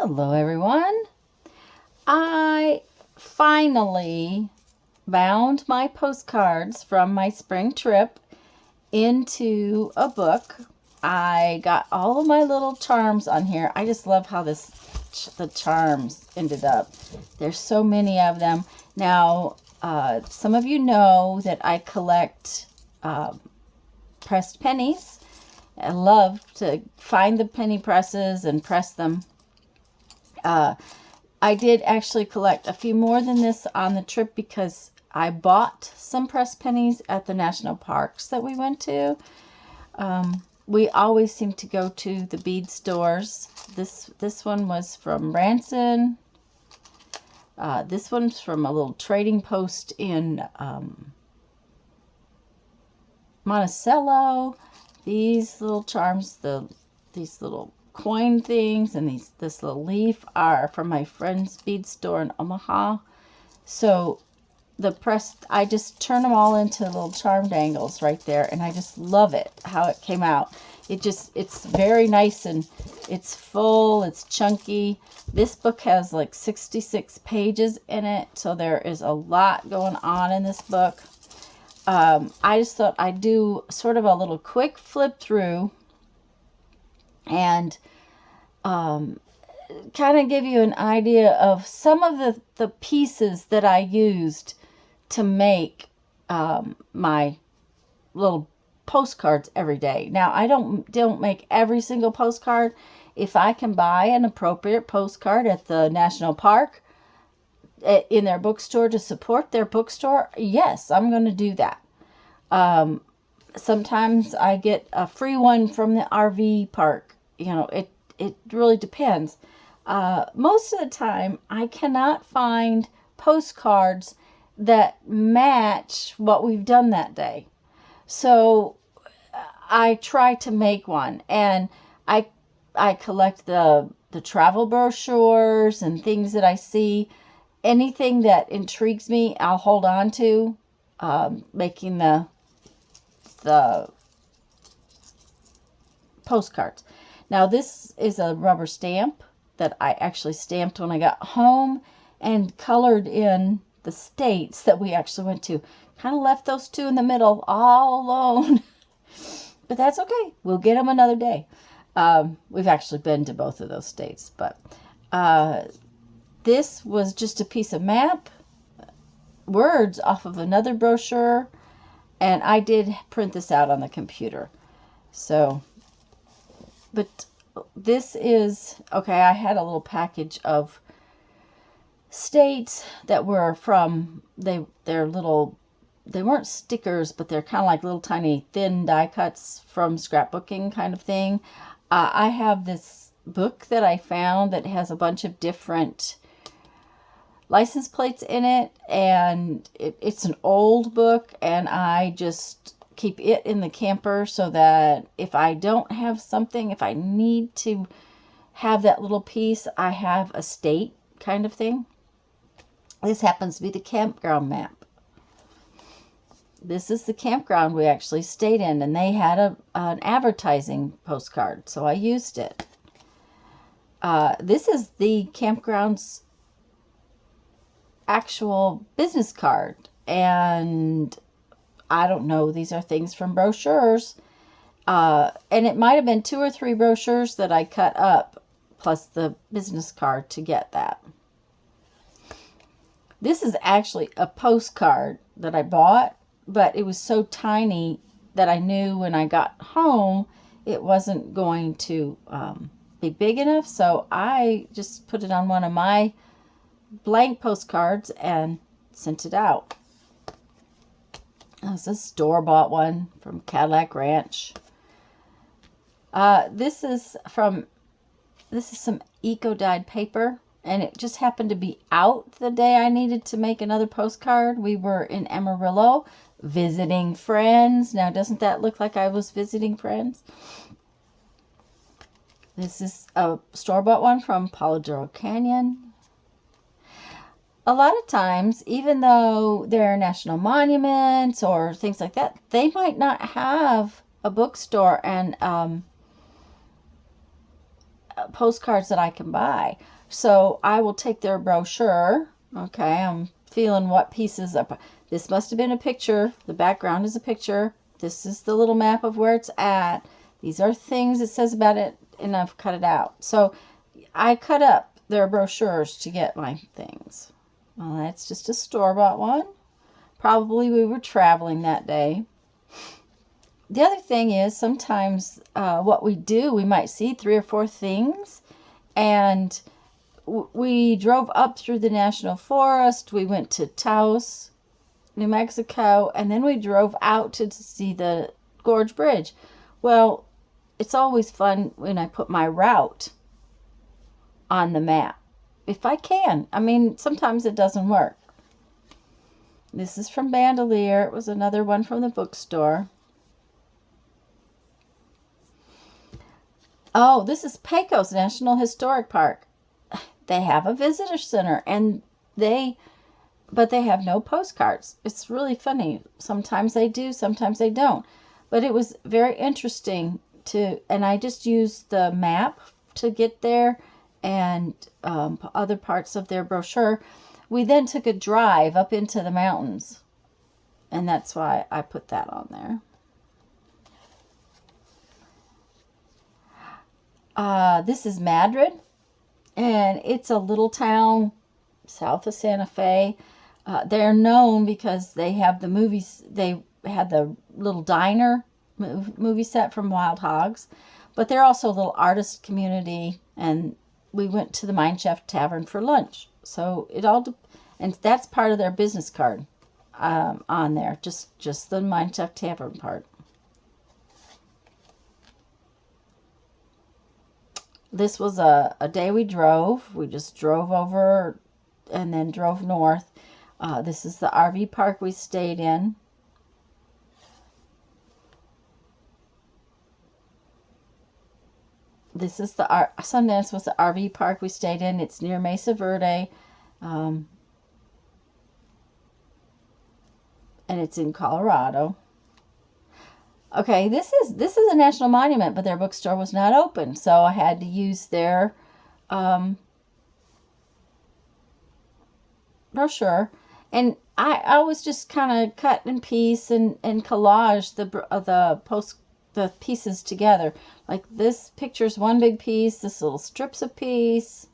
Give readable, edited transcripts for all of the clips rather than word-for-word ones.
Hello, everyone. I finally bound my postcards from my spring trip into a book. I got all of my little charms on here. I just love how the charms ended up. There's so many of them. Now, some of you know that I collect pressed pennies. I love to find the penny presses and press them. I did actually collect a few more than this on the trip because I bought some pressed pennies at the national parks that we went to. We always seem to go to the bead stores. This one was from Branson. This one's from a little trading post in Monticello. These little charms, these little coin things, and this little leaf are from my friend's bead store in Omaha. So the pressed, I just turn them all into little charm dangles right there, and I just love it how it came out. It's very nice, and it's full, it's chunky. This book has like 66 pages in it, so there is a lot going on in this book. I just thought I'd do sort of a little quick flip through and kind of give you an idea of some of the pieces that I used to make my little postcards every day. Now, I don't make every single postcard. If I can buy an appropriate postcard at the national park, in their bookstore to support their bookstore, yes, I'm going to do that. Sometimes I get a free one from the RV park. You know, it really depends. Most of the time, I cannot find postcards that match what we've done that day. So I try to make one, and I collect the travel brochures and things that I see. Anything that intrigues me, I'll hold on to, making the postcards. Now, this is a rubber stamp that I actually stamped when I got home and colored in the states that we actually went to. Kind of left those two in the middle all alone. But that's okay. We'll get them another day. We've actually been to both of those states. But this was just a piece of map, words off of another brochure, and I did print this out on the computer. So, but this is, okay, I had a little package of states that were from, they weren't stickers, but they're kind of like little tiny thin die cuts from scrapbooking kind of thing. I have this book that I found that has a bunch of different license plates in it, and it's an old book, and I just keep it in the camper so that if I don't have something, if I need to have that little piece, I have a state kind of thing. This happens to be the campground map. This is the campground we actually stayed in, and they had an advertising postcard, so I used it. This is the campground's actual business card, and I don't know, these are things from brochures, and it might have been 2 or 3 brochures that I cut up plus the business card to get that. This is actually a postcard that I bought, but it was so tiny that I knew when I got home it wasn't going to be big enough, so I just put it on one of my blank postcards and sent it out. This is a store-bought one from Cadillac Ranch. This is some eco-dyed paper, and it just happened to be out the day I needed to make another postcard. We were in Amarillo visiting friends. Now, doesn't that look like I was visiting friends? This is a store-bought one from Polladuro Canyon. A lot of times, even though they're national monuments or things like that, they might not have a bookstore, and postcards that I can buy. So I will take their brochure. Okay, I'm feeling what pieces up. This must have been a picture. The background is a picture. This is the little map of where it's at. These are things it says about it, and I've cut it out. So I cut up their brochures to get my things. Well, that's just a store-bought one. Probably we were traveling that day. The other thing is sometimes what we do, we might see 3 or 4 things, and we drove up through the national forest. We went to Taos, New Mexico, and then we drove out to see the Gorge Bridge. Well, it's always fun when I put my route on the map, if I can. I mean, sometimes it doesn't work. This is from Bandolier. It was another one from the bookstore. Oh, this is Pecos National Historic Park. They have a visitor center, and but they have no postcards. It's really funny. Sometimes they do, sometimes they don't. But it was very interesting and I just used the map to get there and other parts of their brochure. We then took a drive up into the mountains, and that's why I put that on there. This is Madrid, and it's a little town south of Santa Fe. They're known because they have the movies. They had the little diner movie set from Wild Hogs, but they're also a little artist community, and we went to the Mine Chef Tavern for lunch. So and that's part of their business card on there, just the Mine Chef Tavern part. This was a day we drove. We just drove over and then drove north. This is the RV park we stayed in. This is Sundance was the RV park we stayed in. It's near Mesa Verde. And it's in Colorado. Okay, this is a national monument, but their bookstore was not open, so I had to use their brochure. And I was just kind of cut and piece and collage the pieces together. Like this picture's one big piece, this little strip's a piece.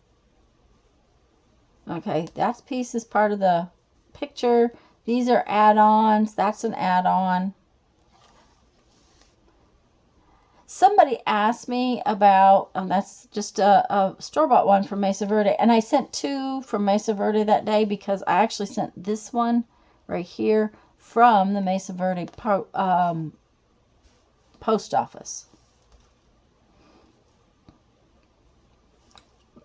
Okay, that piece is part of the picture. These are add-ons. That's an add-on. Somebody asked me about, that's just a store-bought one from Mesa Verde. And I sent 2 from Mesa Verde that day because I actually sent this one right here from the Mesa Verde post office.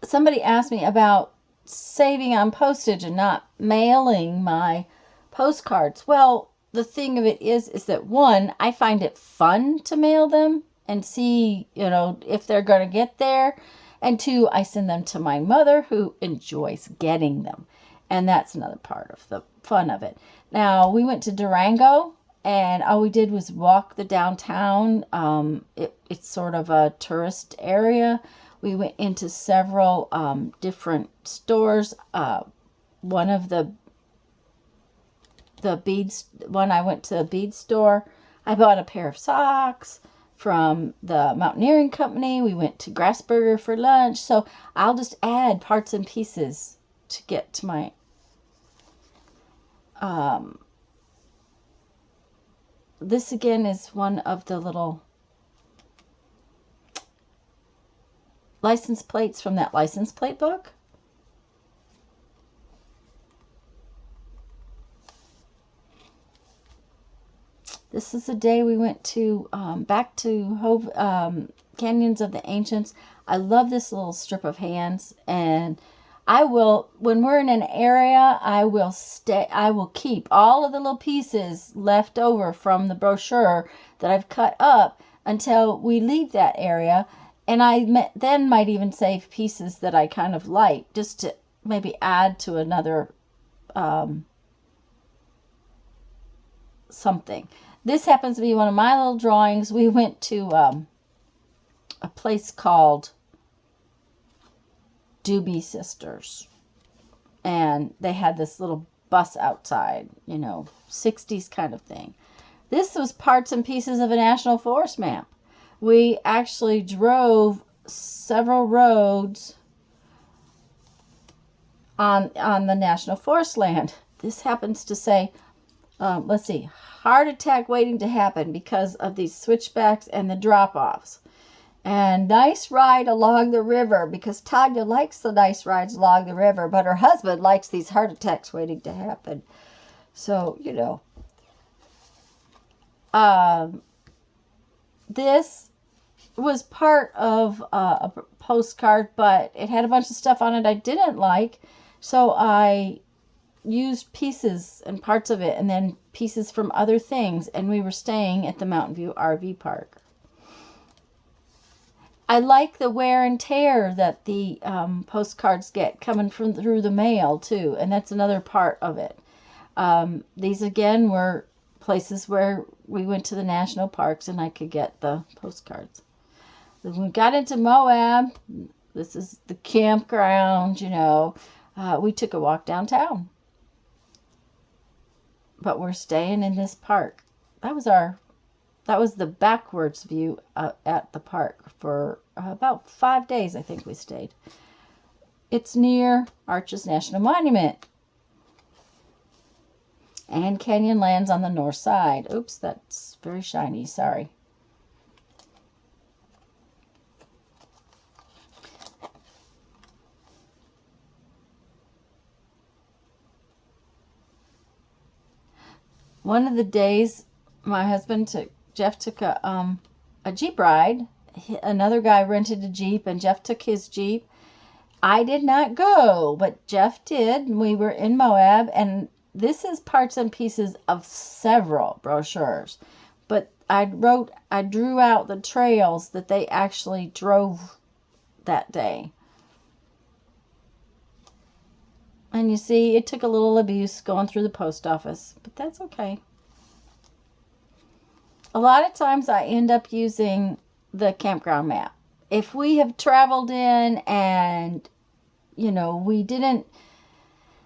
Somebody asked me about saving on postage and not mailing my postcards. Well, the thing of it is that 1, I find it fun to mail them and see, if they're going to get there. And 2, I send them to my mother, who enjoys getting them. And that's another part of the fun of it. Now, we went to Durango, and all we did was walk the downtown. It's sort of a tourist area. We went into several different stores. One of the beads, I went to a bead store. I bought a pair of socks from the Mountaineering Company. We went to Grassburger for lunch. So I'll just add parts and pieces to get to my this again is one of the little license plates from that license plate book. This is the day we went to back to Canyons of the Ancients. I love this little strip of hands, and I will, when we're in an area, I will keep all of the little pieces left over from the brochure that I've cut up until we leave that area. And I then might even save pieces that I kind of like, just to maybe add to another something. This happens to be one of my little drawings. We went to a place called Doobie Sisters. And they had this little bus outside, 60s kind of thing. This was parts and pieces of a national forest map. We actually drove several roads on the national forest land. This happens to say, let's see, heart attack waiting to happen because of these switchbacks and the drop-offs. And nice ride along the river, because Tanya likes the nice rides along the river, but her husband likes these heart attacks waiting to happen. So, this was part of a postcard, but it had a bunch of stuff on it I didn't like. So I used pieces and parts of it and then pieces from other things. And we were staying at the Mountain View RV Park. I like the wear and tear that the postcards get coming through the mail too. And that's another part of it. These again were places where we went to the national parks and I could get the postcards. When we got into Moab, this is the campground, we took a walk downtown. But we're staying in this park. That was the backwards view at the park for about 5 days, I think we stayed. It's near Arches National Monument. And Canyonlands on the north side. Oops, that's very shiny, sorry. One of the days, my husband Jeff took a Jeep ride. Another guy rented a Jeep, and Jeff took his Jeep. I did not go, but Jeff did. We were in Moab, and this is parts and pieces of several brochures. But I drew out the trails that they actually drove that day. And you see, it took a little abuse going through the post office, but that's okay. A lot of times I end up using the campground map. If we have traveled in and, we didn't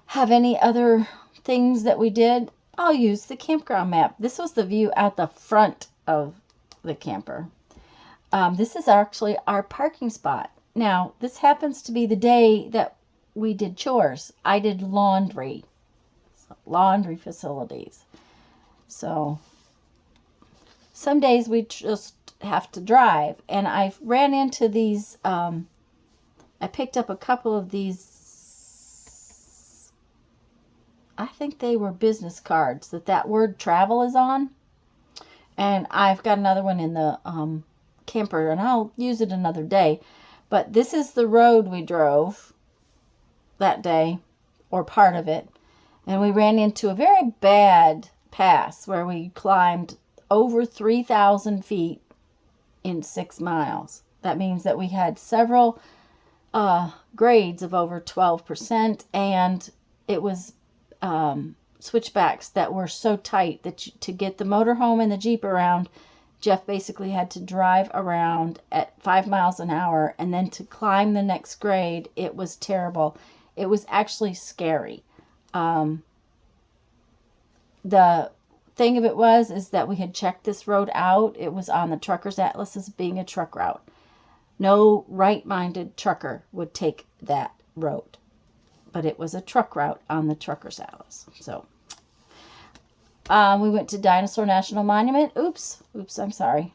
have any other things that we did, I'll use the campground map. This was the view at the front of the camper. This is actually our parking spot. Now, this happens to be the day that we did chores. I did laundry facilities. So some days we just have to drive. And I ran into these, I picked up a couple of these, I think they were business cards that word travel is on. And I've got another one in the camper, and I'll use it another day. But this is the road we drove that day, or part of it. And we ran into a very bad pass where we climbed over 3,000 feet in 6 miles. That means that we had several grades of over 12%, and it was switchbacks that were so tight that to get the motorhome and the Jeep around, Jeff basically had to drive around at 5 miles an hour, and then to climb the next grade, it was terrible. It was actually scary. The thing of it is that we had checked this road out. It was on the Trucker's Atlas as being a truck route. No right-minded trucker would take that road. But it was a truck route on the Trucker's Atlas. So, we went to Dinosaur National Monument. Oops, I'm sorry.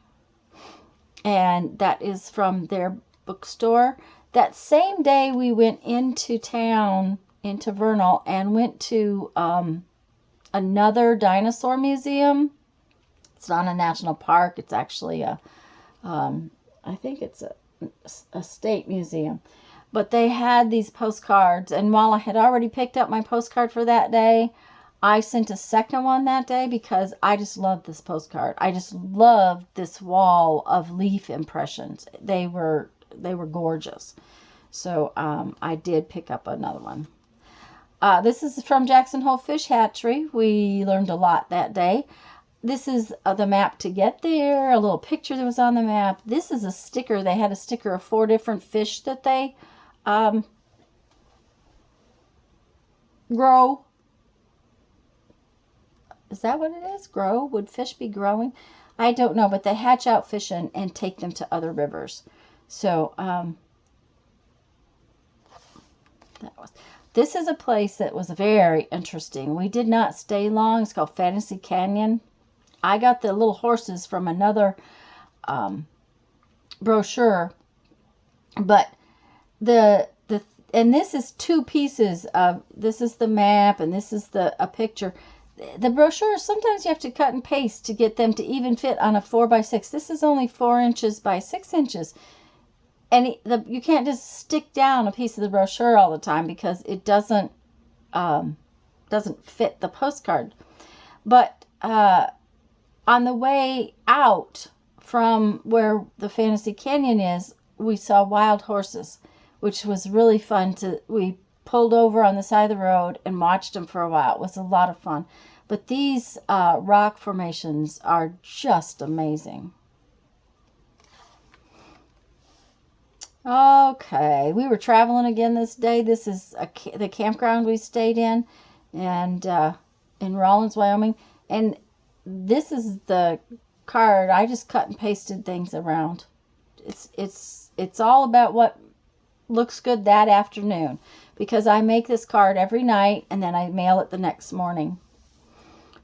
And that is from their bookstore. That same day we went into town, into Vernal, and went to another dinosaur museum. It's not a national park. It's actually I think it's a state museum. But they had these postcards, and while I had already picked up my postcard for that day, I sent a second one that day because I just loved this postcard. I just loved this wall of leaf impressions. They were gorgeous. So I did pick up another one. This is from Jackson Hole Fish Hatchery. We learned a lot that day. This is the map to get there, a little picture that was on the map. This is a sticker. They had a sticker of 4 different fish that they grow. Is that what it is? Grow? Would fish be growing? I don't know, but they hatch out fish and take them to other rivers. So, this is a place that was very interesting. We did not stay long. It's called Fantasy Canyon. I got the little horses from another brochure, but and this is two pieces of, this is the map and this is a picture. The brochures, sometimes you have to cut and paste to get them to even fit on a 4x6. This is only 4 inches by 6 inches. And you can't just stick down a piece of the brochure all the time because it doesn't fit the postcard. But on the way out from where the Fantasy Canyon is, we saw wild horses, which was really fun. We pulled over on the side of the road and watched them for a while. It was a lot of fun. But these rock formations are just amazing. Okay, we were traveling again this day. This is the campground we stayed in, and in Rawlins, Wyoming. And this is the card. I just cut and pasted things around. It's all about what looks good that afternoon, because I make this card every night and then I mail it the next morning.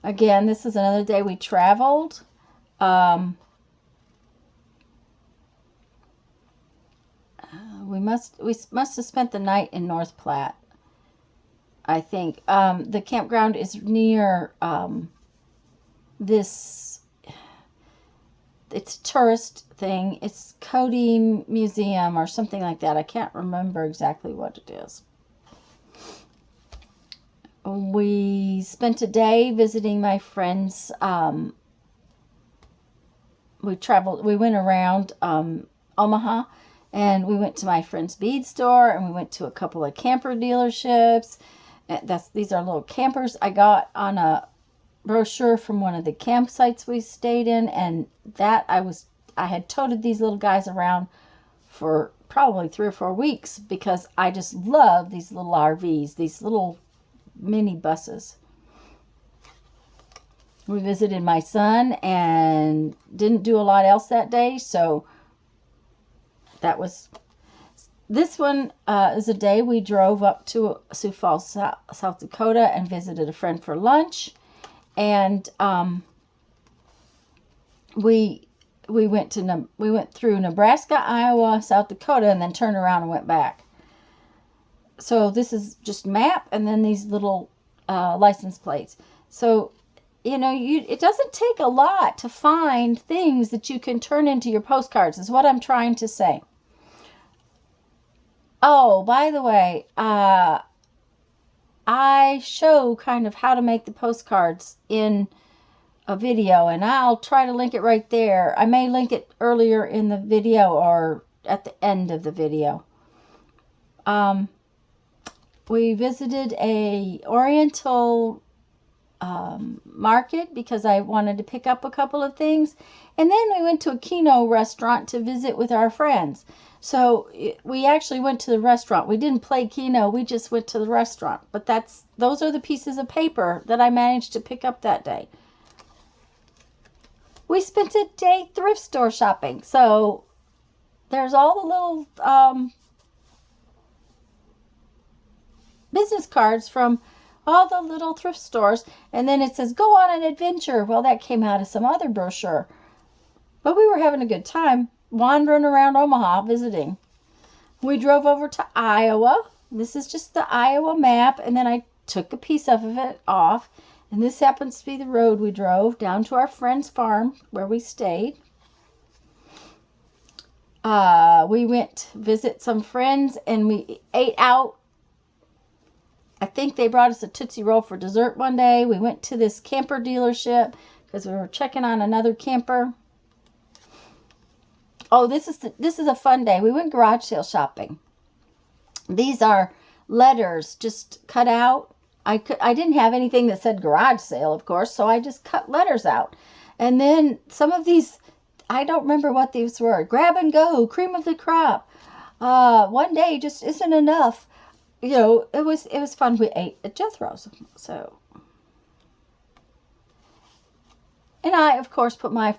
Again, this is another day we traveled. We must have spent the night in North Platte, I think. The campground is near it's a tourist thing. It's Cody Museum or something like that. I can't remember exactly what it is. We spent a day visiting my friends. We went around Omaha. And we went to my friend's bead store, and we went to a couple of camper dealerships. These are little campers I got on a brochure from one of the campsites we stayed in, and I had toted these little guys around for probably 3 or 4 weeks because I just love these little RVs, these little mini buses. We visited my son and didn't do a lot else that day, so this one is a day we drove up to Sioux Falls, South Dakota, and visited a friend for lunch. And we went through Nebraska, Iowa, South Dakota, and then turned around and went back. So this is just map, and then these little license plates. So it doesn't take a lot to find things that you can turn into your postcards, is what I'm trying to say. Oh, by the way, I show kind of how to make the postcards in a video, and I'll try to link it right there. I may link it earlier in the video or at the end of the video. We visited a Oriental market because I wanted to pick up a couple of things, and then we went to a Kino restaurant to visit with our friends. So we actually went to the restaurant. We didn't play Keno. We just went to the restaurant. But those are the pieces of paper that I managed to pick up that day. We spent a day thrift store shopping. So there's all the little business cards from all the little thrift stores. And then it says, go on an adventure. Well, that came out of some other brochure. But we were having a good time wandering around Omaha visiting. We drove over to Iowa. This is just the Iowa map, and then I took a piece of it off, and this happens to be the road we drove down to our friend's farm where we stayed. We went to visit some friends, and we ate out. I think they brought us a Tootsie Roll for dessert one day. We went to this camper dealership because we were checking on another camper. Oh, this is a fun day. We went garage sale shopping. These are letters just cut out. I didn't have anything that said garage sale, of course, so I just cut letters out. And then some of these, I don't remember what these were. Grab and go, cream of the crop. One day just isn't enough. you know, it was fun. We ate at Jethro's. So, and I, of course, put my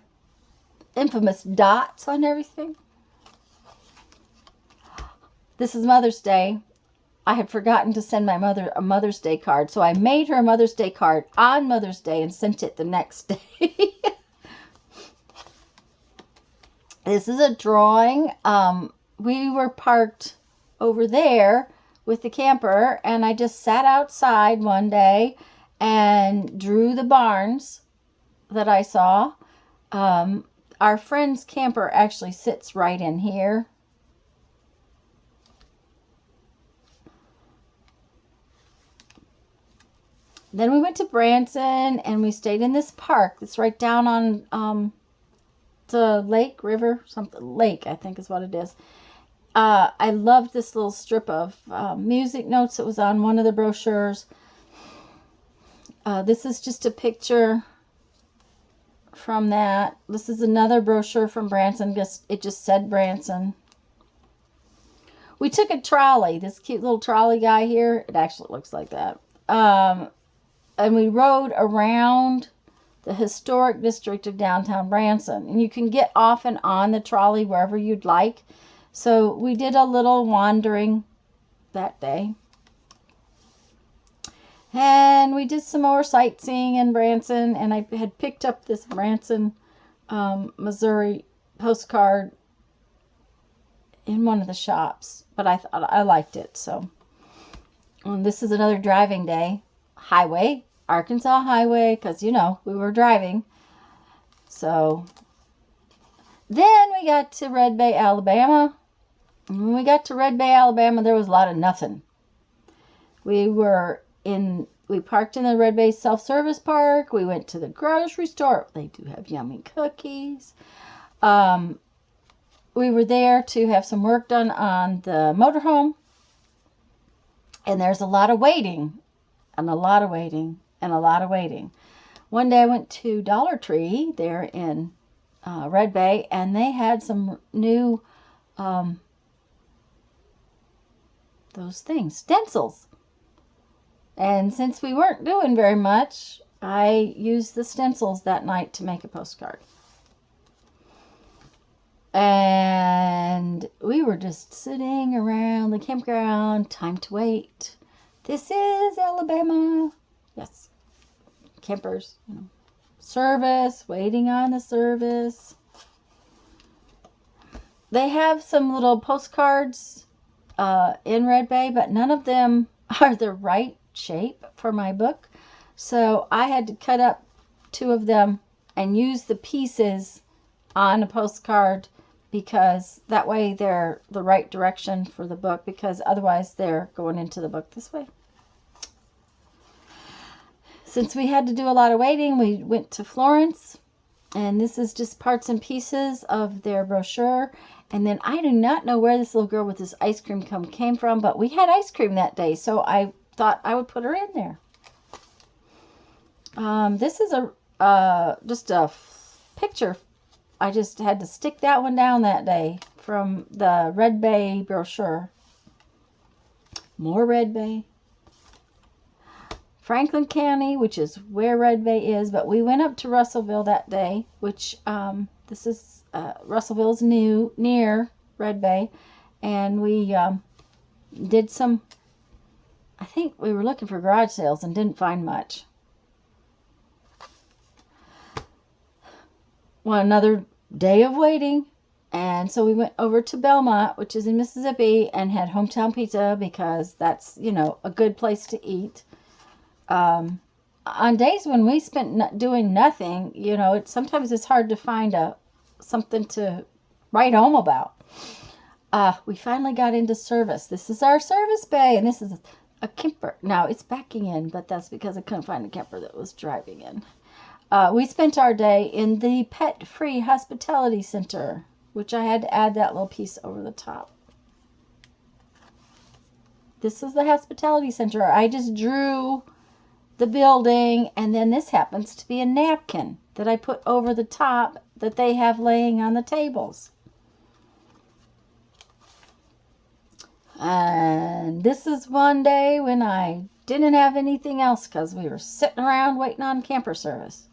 infamous dots on everything. This is Mother's Day. I had forgotten to send my mother a Mother's Day card, so I made her a Mother's Day card on Mother's Day and sent it the next day. This is a drawing. We were parked over there with the camper, and I just sat outside one day and drew the barns that I saw. Our friend's camper actually sits right in here. Then we went to Branson, and we stayed in this park that's right down on the lake, river, something, lake, I think is what it is. I loved this little strip of music notes that was on one of the brochures. This is just a picture from that. This is another brochure from Branson. It just said Branson. We took a trolley, this cute little trolley guy here. It actually looks like that. And we rode around the historic district of downtown Branson. And you can get off and on the trolley wherever you'd like. So we did a little wandering that day. And we did some more sightseeing in Branson. And I had picked up this Branson, Missouri postcard in one of the shops. But I thought I liked it. So and this is another driving day. Highway, Arkansas Highway, because, you know, we were driving. So then we got to Red Bay, Alabama. And when we got to Red Bay, Alabama, there was a lot of nothing. We parked in the Red Bay self-service park. We went to the grocery store. They do have yummy cookies. We were there to have some work done on the motorhome. And there's a lot of waiting. And a lot of waiting. And a lot of waiting. One day I went to Dollar Tree there in Red Bay. And they had some new, those things, stencils. And since we weren't doing very much, I used the stencils that night to make a postcard. And we were just sitting around the campground. Time to wait. This is Alabama. Yes. Campers. You know. Service. Waiting on the service. They have some little postcards in Red Bay, but none of them are the right shape for my book. So I had to cut up 2 of them and use the pieces on a postcard, because that way they're the right direction for the book, because otherwise they're going into the book this way. Since we had to do a lot of waiting, we went to Florence, and this is just parts and pieces of their brochure. And then I do not know where this little girl with this ice cream cone came from, but we had ice cream that day, so I thought I would put her in there. This is just a picture. I just had to stick that one down that day from the Red Bay brochure. More Red Bay. Franklin County, which is where Red Bay is, but we went up to Russellville that day, which this is Russellville's near Red Bay, and we did some. I think we were looking for garage sales and didn't find much. Well, another day of waiting, and so we went over to Belmont, which is in Mississippi, and had hometown pizza, because that's, you know, a good place to eat. On days when we spent doing nothing, you know, sometimes it's hard to find something to write home about. We finally got into service. This is our service bay, and this is a camper. Now it's backing in, but that's because I couldn't find a camper that was driving in. We spent our day in the pet-free hospitality center, which I had to add that little piece over the top. This is the hospitality center. I just drew the building, and then this happens to be a napkin that I put over the top that they have laying on the tables. And this is one day when I didn't have anything else because we were sitting around waiting on camper service.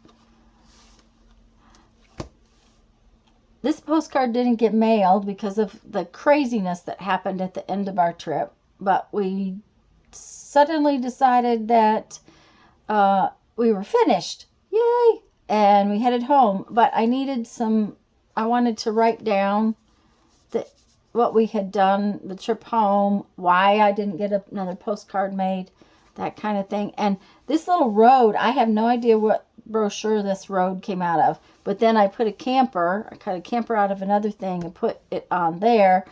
This postcard didn't get mailed because of the craziness that happened at the end of our trip, but we suddenly decided that we were finished. Yay! And we headed home, but I wanted to write down what we had done, the trip home, why I didn't get another postcard made, that kind of thing. And this little road, I have no idea what brochure this road came out of, but then I cut a camper out of another thing and put it on there,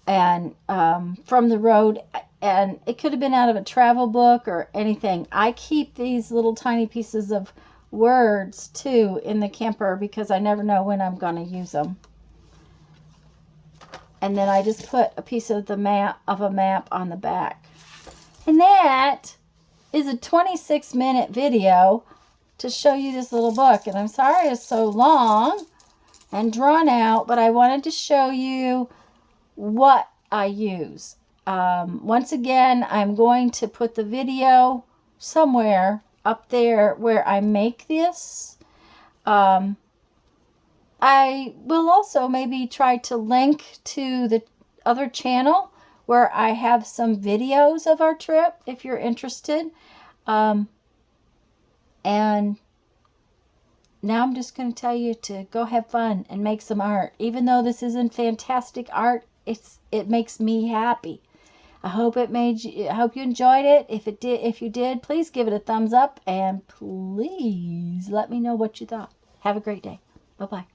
and from the road, and it could have been out of a travel book or anything. I keep these little tiny pieces of words too in the camper because I never know when I'm going to use them. And then I just put a piece of a map on the back. And that is a 26-minute video to show you this little book. And I'm sorry it's so long and drawn out, but I wanted to show you what I use. Once again, I'm going to put the video somewhere up there where I make this. I will also maybe try to link to the other channel where I have some videos of our trip if you're interested. And now I'm just going to tell you to go have fun and make some art. Even though this isn't fantastic art, it makes me happy. I hope you enjoyed it. If you did, please give it a thumbs up and please let me know what you thought. Have a great day. Bye-bye.